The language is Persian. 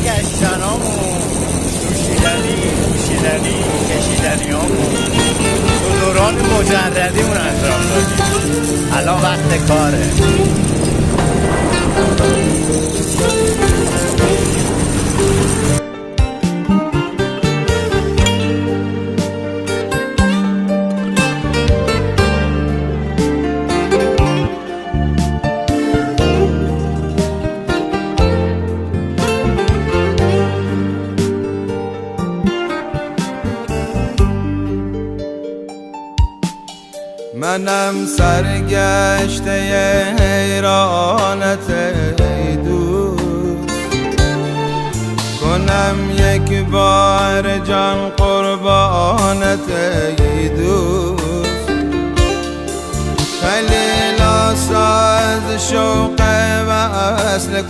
گشتنامون، نوشیدنی کشیدنیامون تو دوران مجردیمون انجام دادیم. الان وقت کاره. منم سرگشته حیرانت ای دوست، کنم یک بار جان قربانت ای دوست. خیلی ساز شوق وصل